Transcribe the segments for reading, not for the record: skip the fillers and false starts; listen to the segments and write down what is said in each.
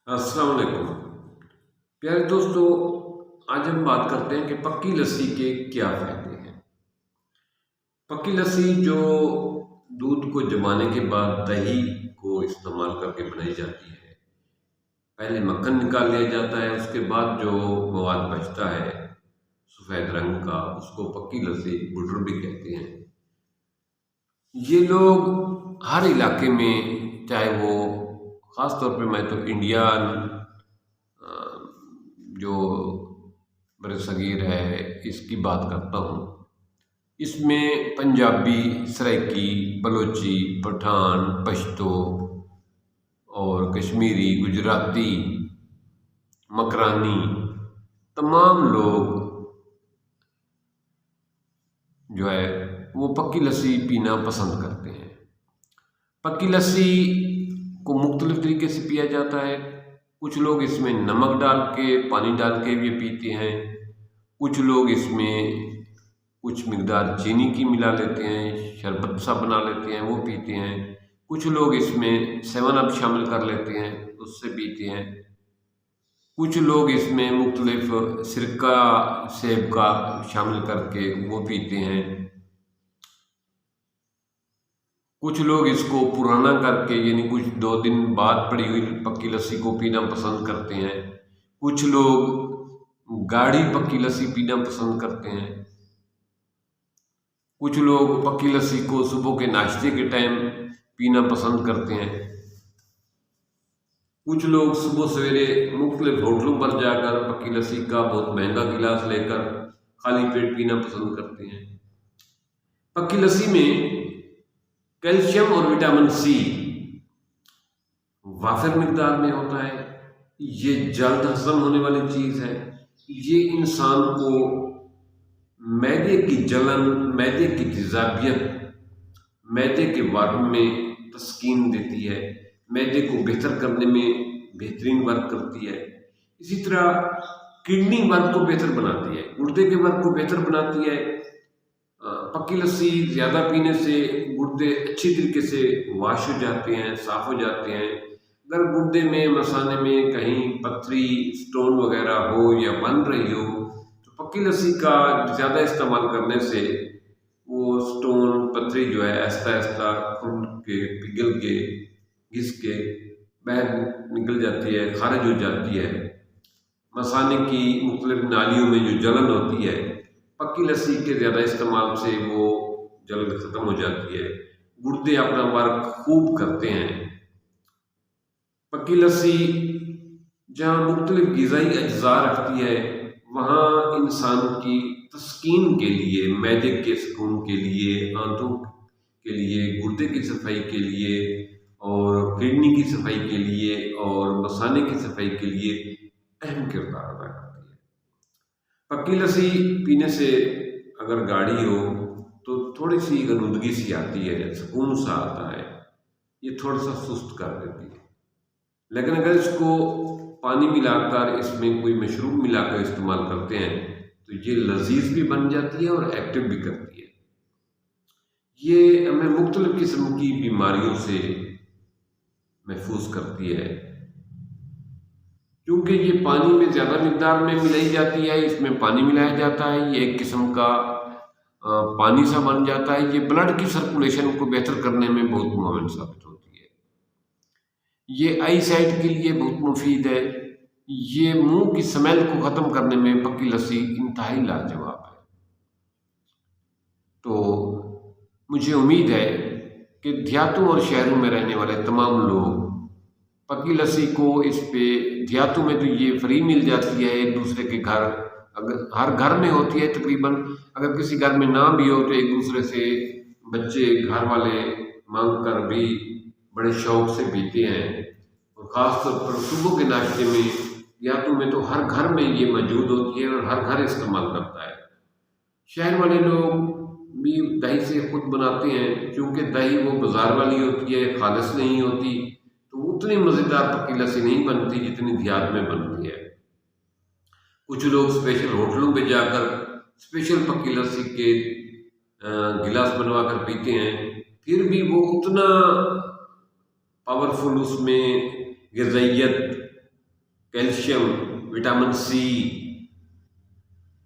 अस्सलाम वालेकुम। प्यारे दोस्तों, आज हम बात करते हैं कि पक्की लस्सी के क्या फ़ायदे हैं। पक्की लस्सी जो दूध को जमाने के बाद दही को इस्तेमाल करके बनाई जाती है। पहले मक्खन निकाल लिया जाता है, उसके बाद जो मवाद बचता है सफ़ेद रंग का, उसको पक्की लस्सी बुटर भी कहते हैं। ये लोग हर इलाके में, चाहे वो ख़ास तौर पे मैं तो इंडिया जो बरसगीर है इसकी बात करता हूँ। इसमें पंजाबी, सराइकी, बलोची, पठान, पश्तो और कश्मीरी, गुजराती, मकरानी तमाम लोग जो है वो पक्की लस्सी पीना पसंद करते हैं। पक्की लस्सी को मुख्तलिफ तरीके से पिया जाता है। कुछ लोग इसमें नमक डाल के, पानी डाल के भी पीते हैं। कुछ लोग इसमें कुछ मिकदार चीनी की मिला लेते हैं, शरबत सा बना लेते हैं, वो पीते हैं। कुछ लोग इसमें 7 अप शामिल कर लेते हैं, उससे पीते हैं। कुछ लोग इसमें मुख्तलिफ सिरका सेब का शामिल करके वो पीते हैं। कुछ लोग इसको पुराना करके, यानी कुछ 2 दिन बाद पड़ी हुई पक्की लस्सी को पीना पसंद करते हैं। कुछ लोग गाढ़ी पक्की लस्सी पीना पसंद करते हैं। कुछ लोग पक्की लस्सी को सुबह के नाश्ते के टाइम पीना पसंद करते हैं। कुछ लोग सुबह सवेरे मुख्तलिफ होटलों पर जाकर पक्की लस्सी का बहुत महंगा गिलास लेकर खाली पेट पीना पसंद करते हैं। पक्की लस्सी में कैल्शियम और विटामिन सी वाफिर मिकदार में होता है। ये जल्द हजम होने वाली चीज़ है। ये इंसान को मैदे की जलन, मैदे की तेज़ाबियत, मैदे के वर्क में तस्कीन देती है। मैदे को बेहतर करने में बेहतरीन वर्क करती है। इसी तरह किडनी वर्क को बेहतर बनाती है, गुर्दे के वर्क को बेहतर बनाती है। पक्की लस्सी ज़्यादा पीने से गुर्दे अच्छी तरीके से वाश हो जाते हैं, साफ़ हो जाते हैं। अगर गुर्दे में, मसाने में कहीं पथरी, स्टोन वगैरह हो या बन रही हो, तो पक्की लस्सी का ज़्यादा इस्तेमाल करने से वो स्टोन, पथरी जो है आहिस्ता आहिस्ता खुल के, पिघल के, घिस के बाहर निकल जाती है, खारिज हो जाती है। मसाने की मुख्तलिफ नालियों में जो जलन होती है, पक्की लस्सी के ज़्यादा इस्तेमाल से वो जलन ख़त्म हो जाती है। गुर्दे अपना वर्क खूब करते हैं। पक्की लस्सी जहाँ मुख्तलिफ ग़िज़ाई अज्जा रखती है, वहाँ इंसान की तस्कीन के लिए, मैदे के सुकून के लिए, आंतों के लिए, गुर्दे की सफाई के लिए और किडनी की सफाई के लिए और मसाने की सफाई के लिए अहम किरदार अदा करती है। पक्की लस्सी पीने से अगर गाढ़ी हो तो थोड़ी सी गनुदगी सी आती है, सुकून सा आता है, ये थोड़ा सा सुस्त कर देती है। लेकिन अगर इसको पानी मिलाकर, इसमें कोई मशरूब मिलाकर इस्तेमाल करते हैं तो ये लजीज भी बन जाती है और एक्टिव भी करती है। ये हमें मुख्तलिफ किस्म की बीमारियों से महफूज करती है, क्योंकि ये पानी में ज़्यादा मिकदार में मिलाई जाती है। इसमें पानी मिलाया जाता है, ये एक किस्म का पानी सा बन जाता है। ये ब्लड की सर्कुलेशन को बेहतर करने में बहुत मुआविन साबित होती है। ये आई साइट के लिए बहुत मुफीद है। ये मुंह की स्मेल को ख़त्म करने में पक्की लस्सी इंतहाई लाजवाब है। तो मुझे उम्मीद है कि देहातों और शहरों में रहने वाले तमाम लोग पक्की लस्सी को, इस पे देहातों में तो ये फ्री मिल जाती है, एक दूसरे के घर, अगर हर घर में होती है तकरीबन। अगर किसी घर में ना भी हो तो एक दूसरे से बच्चे, घर वाले मांग कर भी बड़े शौक से पीते हैं। और ख़ास तौर पर सुबह के नाश्ते में देहातों में तो हर घर में ये मौजूद होती है और हर घर इस्तेमाल करता है। शहर वाले लोग भी दही से खुद बनाते हैं, क्योंकि दही वो बाज़ार वाली होती है, खालिस नहीं होती, तो उतनी मज़ेदार पक्की लस्सी नहीं बनती जितनी देहात में बनती है। कुछ लोग स्पेशल होटलों पे जाकर स्पेशल पक्की लस्सी के गिलास बनवा कर पीते हैं, फिर भी वो उतना पावरफुल उसमें ग़िज़ाइयत कैल्शियम, विटामिन सी,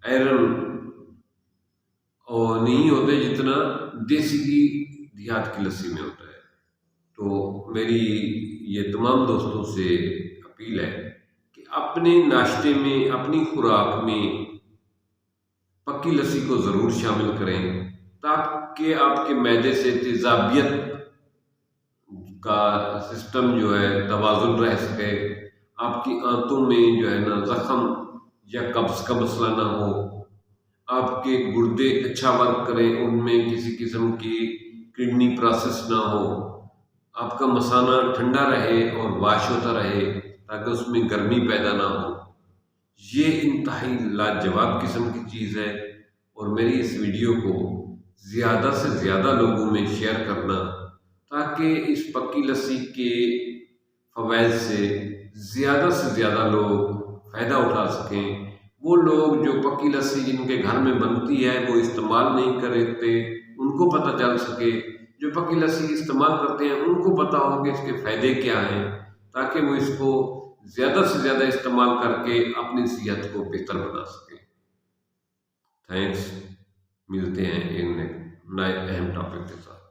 आयरन और नहीं होते जितना देसी की देहात की लस्सी में होता है। तो मेरी ये तमाम दोस्तों से अपील है कि अपने नाश्ते में, अपनी खुराक में पक्की लस्सी को ज़रूर शामिल करें, ताकि आपके मैदे से तेज़ाबियत का सिस्टम जो है तवाज़ुन रह सके, आपकी आंतों में जो है ना ज़ख़म या कब्ज़ का मसला ना हो, आपके गुर्दे अच्छा वर्क करें, उनमें किसी किस्म की किडनी प्रोसेस ना हो, आपका मसाना ठंडा रहे और वाश होता रहे ताकि उसमें गर्मी पैदा ना हो। ये इंतहाई लाजवाब किस्म की चीज़ है और मेरी इस वीडियो को ज़्यादा से ज़्यादा लोगों में शेयर करना, ताकि इस पक्की लस्सी के फ़वाइद से ज़्यादा लोग फ़ायदा उठा सकें। वो लोग जो पक्की लस्सी जिनके घर में बनती है वो इस्तेमाल नहीं करते, उनको पता चल सके। जो पक्की लस्सी इस्तेमाल करते हैं उनको पता हो कि इसके फ़ायदे क्या हैं, ताकि वो इसको ज़्यादा से ज़्यादा इस्तेमाल करके अपनी सेहत को बेहतर बना सकें। थैंक्स, मिलते हैं एक नए अहम टॉपिक के साथ।